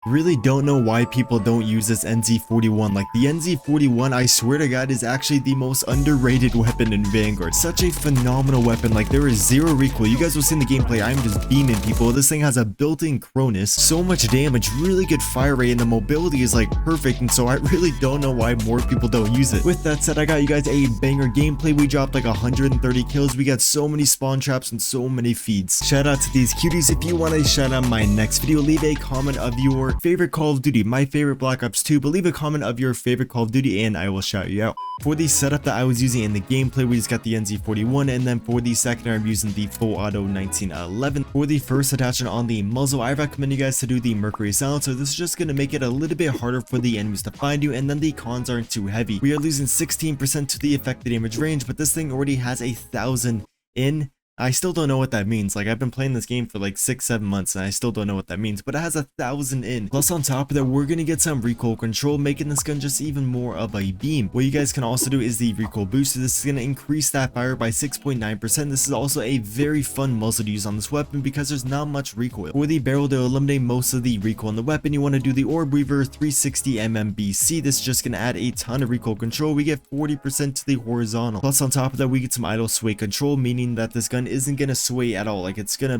Really don't know why people don't use this NZ-41. Like, the NZ-41, I swear to God, is actually the most underrated weapon in Vanguard. Such a phenomenal weapon. Like, there is zero recoil. You guys will see in the gameplay, I'm just beaming people. This thing has a built-in Cronus, so much damage, really good fire rate, and the mobility is like perfect. And so I really don't know why more people don't use it. With that said, I got you guys a banger gameplay. We dropped like 130 kills. We got so many spawn traps and so many feeds. Shout out to these cuties. If you want to shout out my next video, leave a comment of your favorite Call of Duty, my favorite Black Ops 2, but leave a comment of your favorite Call of Duty and I will shout you out. For the setup that I was using in the gameplay, we just got the NZ-41, and then for the secondary, I'm using the full auto 1911. For the first attachment on the muzzle, I recommend you guys to do the Mercury silencer. This is just going to make it a little bit harder for the enemies to find you, and then the cons aren't too heavy. We are losing 16% to the effective damage range, but this thing already has 1,000 in. I still don't know what that means. Like, I've been playing this game for like 6-7 months and I still don't know what that means, but it has 1,000 in. Plus, on top of that, we're gonna get some recoil control, making this gun just even more of a beam. What you guys can also do is the recoil booster. This is gonna increase that fire by 6.9%. This is also a very fun muzzle to use on this weapon because there's not much recoil. For the barrel, to eliminate most of the recoil in the weapon, you want to do the Orb Weaver 360 MMBC. This is just gonna add a ton of recoil control. We get 40% to the horizontal. Plus, on top of that, we get some idle sway control, meaning that this gun isn't gonna sway at all. Like, it's gonna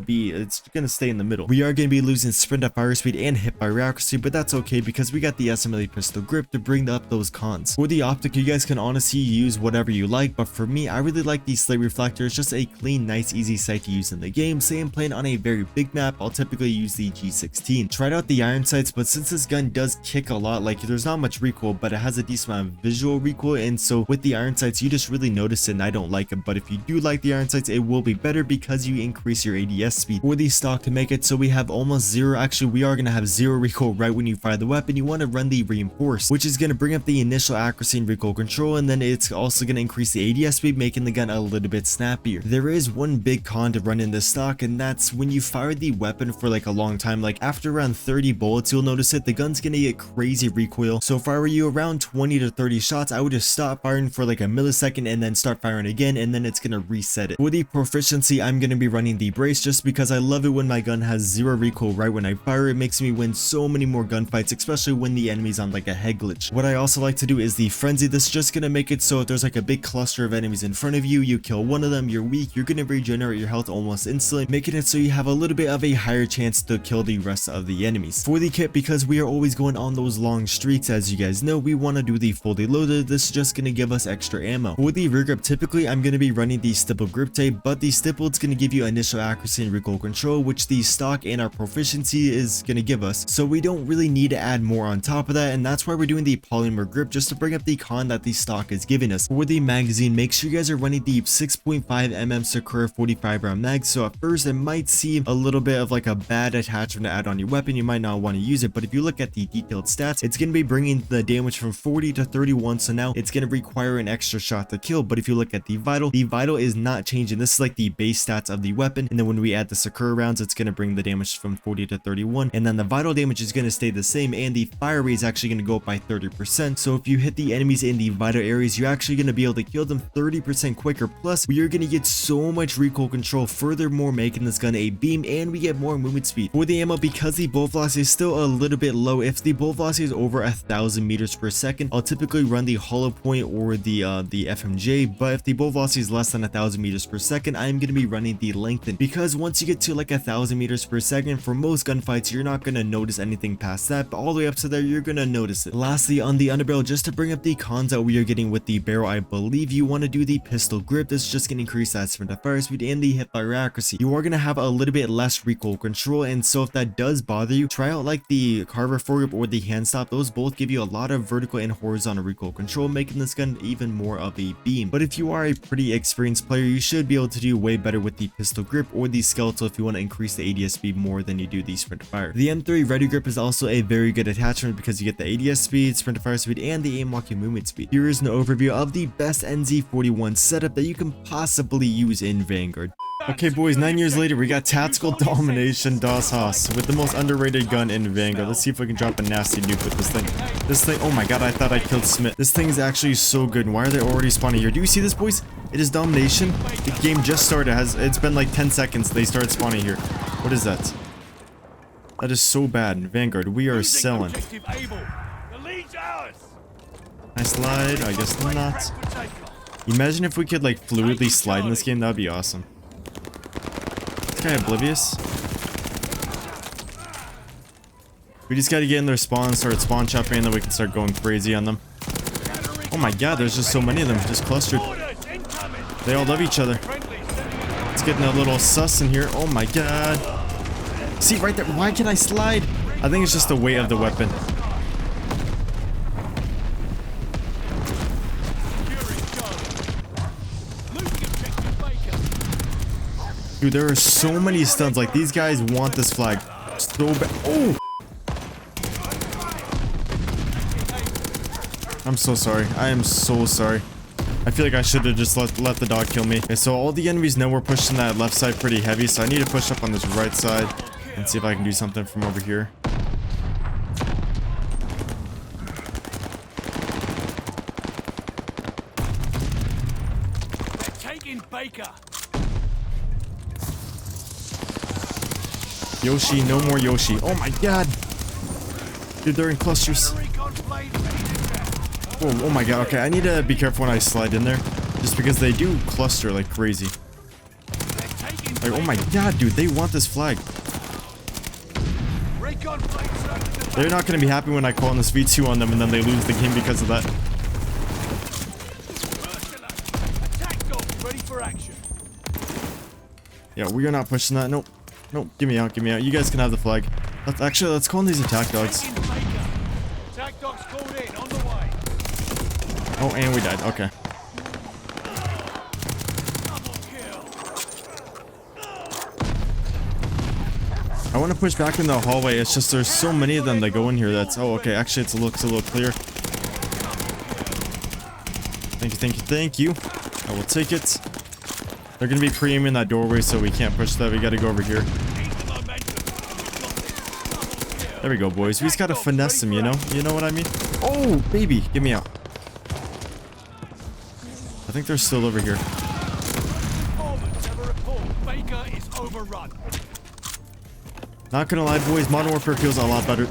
stay in the middle. We are gonna be losing sprint at fire speed and hip fire accuracy, but that's okay because we got the SMLA pistol grip to bring up those cons. For the optic, you guys can honestly use whatever you like, but for me, I really like the slate reflector. It's just a clean, nice, easy sight to use in the game. Say I'm playing on a very big map, I'll typically use the G16. Tried out the iron sights, but since this gun does kick a lot, like, there's not much recoil, but it has a decent amount of visual recoil, and so with the iron sights, you just really notice it, and I don't like it. But if you do like the iron sights, it will be better because you increase your ADS speed. For the stock, to make it so we have almost zero, actually we are going to have zero recoil right when you fire the weapon, you want to run the reinforce, which is going to bring up the initial accuracy and recoil control, and then it's also going to increase the ADS speed, making the gun a little bit snappier. There is one big con to running this stock, and that's when you fire the weapon for like a long time, like after around 30 bullets, you'll notice it, the gun's going to get crazy recoil. So if I were you, around 20 to 30 shots, I would just stop firing for like a millisecond and then start firing again, and then it's going to reset it. For the proficiency, I'm going to be running the brace just because I love it when my gun has zero recoil right when I fire. It makes me win so many more gunfights, especially when the enemy's on like a head glitch. What I also like to do is the frenzy. This is just going to make it so if there's like a big cluster of enemies in front of you, you kill one of them, you're weak, you're going to regenerate your health almost instantly, making it so you have a little bit of a higher chance to kill the rest of the enemies. For the kit, because we are always going on those long streaks, as you guys know, we want to do the fully loaded. This is just going to give us extra ammo. For the rear grip, typically I'm going to be running the stipple grip tape, but the stipple, it's going to give you initial accuracy and recoil control, which the stock and our proficiency is going to give us, so we don't really need to add more on top of that, and that's why we're doing the polymer grip, just to bring up the con that the stock is giving us. For the magazine, make sure you guys are running the 6.5mm Sakura 45 round mag. So at first it might seem a little bit of like a bad attachment to add on your weapon, you might not want to use it, but if you look at the detailed stats, it's going to be bringing the damage from 40 to 31, so now it's going to require an extra shot to kill. But if you look at the vital is not changing. This is like the base stats of the weapon, and then when we add the Sakura rounds, it's going to bring the damage from 40 to 31, and then the vital damage is going to stay the same, and the fire rate is actually going to go up by 30%. So if you hit the enemies in the vital areas, you're actually going to be able to kill them 30% quicker. Plus, we are going to get so much recoil control, furthermore making this gun a beam, and we get more movement speed. For the ammo, because the bolt velocity is still a little bit low, if the bolt velocity is over 1,000 meters per second, I'll typically run the hollow point or the FMJ, but if the bolt velocity is less than 1,000 meters per second, I'm going to be running the lengthen, because once you get to like 1,000 meters per second, for most gunfights, you're not going to notice anything past that, but all the way up to there, you're going to notice it. Lastly, on the underbarrel, just to bring up the cons that we are getting with the barrel, I believe you want to do the pistol grip. This is just going to increase that sprint at fire speed and the hip fire accuracy. You are going to have a little bit less recoil control, and so if that does bother you, try out like the Carver foregrip or the hand stop. Those both give you a lot of vertical and horizontal recoil control, making this gun even more of a beam. But if you are a pretty experienced player, you should be able to do way better with the pistol grip or the skeletal if you want to increase the ADS speed more than you do the sprint fire. The M3 ready grip is also a very good attachment because you get the ADS speed, sprint fire speed, and the aim walking movement speed. Here is an overview of the best NZ-41 setup that you can possibly use in Vanguard. Okay boys, 9 years later, we got Tactical Domination Das Haus with the most underrated gun in Vanguard. Let's see if we can drop a nasty nuke with this thing. This thing, oh my god, I thought I killed Smith. This thing is actually so good. Why are they already spawning here? Do you see this, boys? It is Domination. The game just started. It's been like 10 seconds. They started spawning here. What is that? That is so bad. Vanguard, we are selling. I slide? I guess not. Imagine if we could like fluidly slide in this game. That'd be awesome. This guy oblivious. We just gotta get in their spawn, start spawn chopping, and then we can start going crazy on them. Oh my god, there's just so many of them, just clustered. They all love each other. It's getting a little sus in here. Oh my god. See, right there. Why can I slide? I think it's just the weight of the weapon. Dude, there are so many stuns. Like, these guys want this flag so bad. Oh! I'm so sorry. I am so sorry. I feel like I should have just let the dog kill me. Okay, so all the enemies know we're pushing that left side pretty heavy, so I need to push up on this right side and see if I can do something from over here. They're taking Baker. Yoshi, no more Yoshi. Oh my god. Dude, they're in clusters. Whoa, oh my god, okay, I need to be careful when I slide in there. Just because they do cluster like crazy. Like, oh my god, dude, they want this flag. They're not going to be happy when I call in this V2 on them and then they lose the game because of that. Yeah, we are not pushing that. Nope. Nope, give me out, give me out. You guys can have the flag. Let's call in these attack dogs. Oh, and we died. Okay. I want to push back in the hallway. It's just there's so many of them that go in here. That's oh, okay. Actually, it looks a little clear. Thank you, thank you, thank you. I will take it. They're gonna be pre-aiming that doorway, so we can't push that. We got to go over here. There we go, boys. We just gotta finesse them, you know? You know what I mean? Oh, baby, get me out. I think they're still over here. Not gonna lie, boys, Modern Warfare feels a lot better.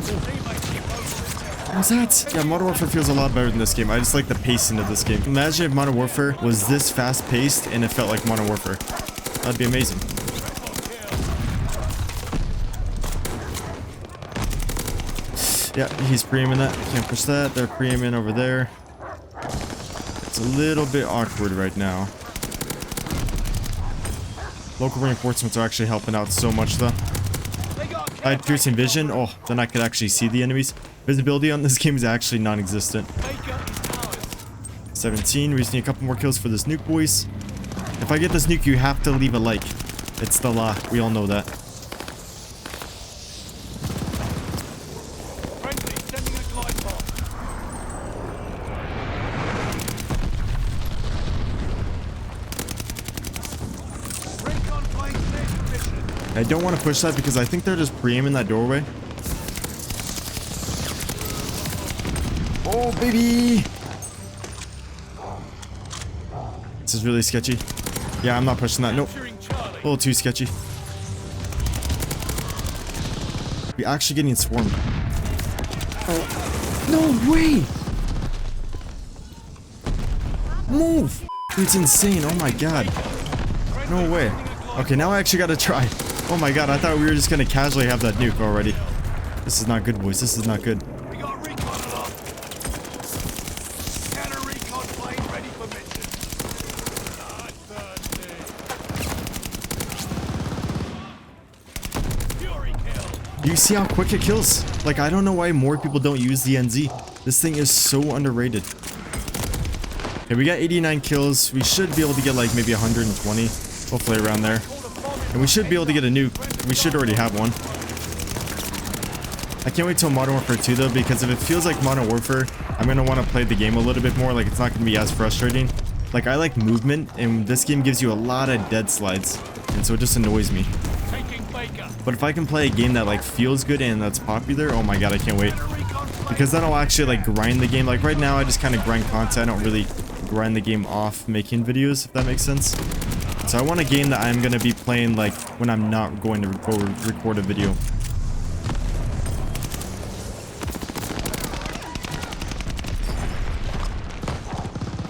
What was that? Yeah, Modern Warfare feels a lot better than this game. I just like the pacing of this game. Imagine if Modern Warfare was this fast-paced and it felt like Modern Warfare. That'd be amazing. Yeah, he's pre-aiming that. Can't push that. They're pre-aiming over there. It's a little bit awkward right now. Local reinforcements are actually helping out so much, though. I had piercing vision. Oh, then I could actually see the enemies. Visibility on this game is actually non-existent. 17. We just need a couple more kills for this nuke, boys. If I get this nuke, you have to leave a like. It's the law. We all know that. I don't want to push that because I think they're just pre-aiming that doorway. Oh, baby! This is really sketchy. Yeah, I'm not pushing that. Nope. A little too sketchy. We're actually getting swarmed. Oh, no way! Move! Dude, it's insane. Oh my god. No way. Okay, now I actually gotta try. Oh my god, I thought we were just gonna casually have that nuke already. This is not good, boys. This is not good. We got recon aloft. Counter recon plane ready for mission. Fury kill. Do you see how quick it kills? Like, I don't know why more people don't use the NZ. This thing is so underrated. Okay, we got 89 kills. We should be able to get like maybe 120. Hopefully around there. And we should be able to get a nuke. We should already have one. I can't wait till Modern Warfare 2 though, because if it feels like Modern Warfare, I'm going to want to play the game a little bit more. Like, it's not going to be as frustrating. Like, I like movement, and this game gives you a lot of dead slides. And so it just annoys me. But if I can play a game that like feels good and that's popular, oh my god, I can't wait. Because then I'll actually like grind the game. Like right now, I just kind of grind content. I don't really grind the game off making videos, if that makes sense. So I want a game that I'm going to be playing like when I'm not going to go record a video.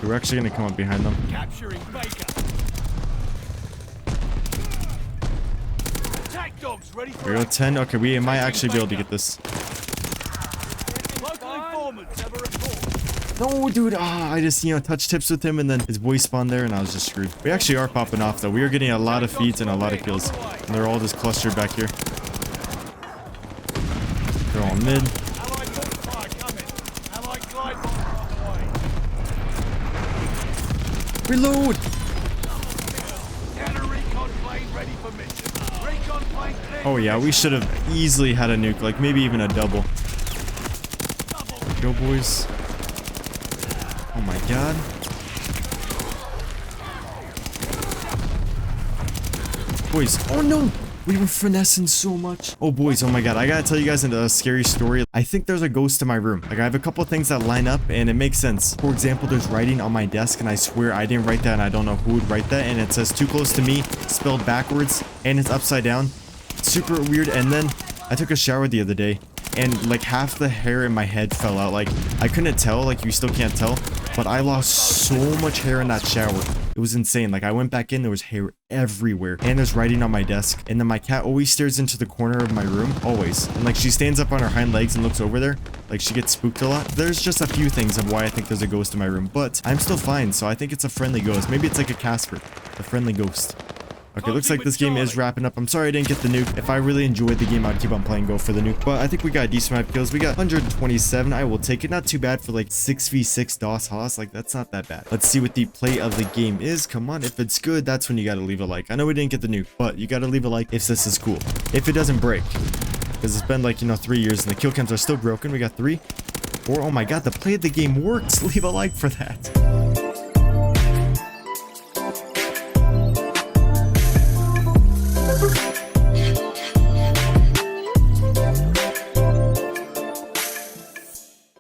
We're actually gonna come up behind them. Capturing Baker. Attack dogs ready for Here we go, 10. Okay, we might actually be able to get this. local informants have a report. No, dude. I just, touch tips with him, and then his voice spawned there, and I was just screwed. We actually are popping off, though. We are getting a lot of feeds and a lot of kills. And they're all just clustered back here. They're all mid. Allied mortar coming. Allied glide bomber on the way. Reload! Counter recon plane ready for mission. Recon plane clear. Oh, yeah. We should have easily had a nuke. Like, maybe even a double. Go, boys. Oh my god. Boys, oh no! We were finessing so much. Oh boys, oh my god, I gotta tell you guys a scary story. I think there's a ghost in my room. Like, I have a couple of things that line up and it makes sense. For example, there's writing on my desk and I swear I didn't write that and I don't know who would write that. And it says too close to me, spelled backwards, and it's upside down. It's super weird. And then I took a shower the other day and like half the hair in my head fell out. Like, I couldn't tell, like you still can't tell, but I lost so much hair in that shower. It was insane. Like, I went back in, there was hair everywhere, and there's writing on my desk. And then my cat always stares into the corner of my room, always. And like, she stands up on her hind legs and looks over there. Like, she gets spooked a lot. There's just a few things of why I think there's a ghost in my room, but I'm still fine. So I think it's a friendly ghost. Maybe it's like a Casper, a friendly ghost. Okay, looks like this game is wrapping up. I'm sorry I didn't get the nuke. If I really enjoyed the game, I'd keep on playing Go for the nuke. But I think we got a decent amount of kills. We got 127. I will take it. Not too bad for like 6v6 DOS Haas. Like, that's not that bad. Let's see what the play of the game is. Come on. If it's good, that's when you got to leave a like. I know we didn't get the nuke, but you got to leave a like if this is cool. If it doesn't break. Because it's been like, 3 years and the kill cams are still broken. We got 3. 4. Oh my god, the play of the game works. Leave a like for that.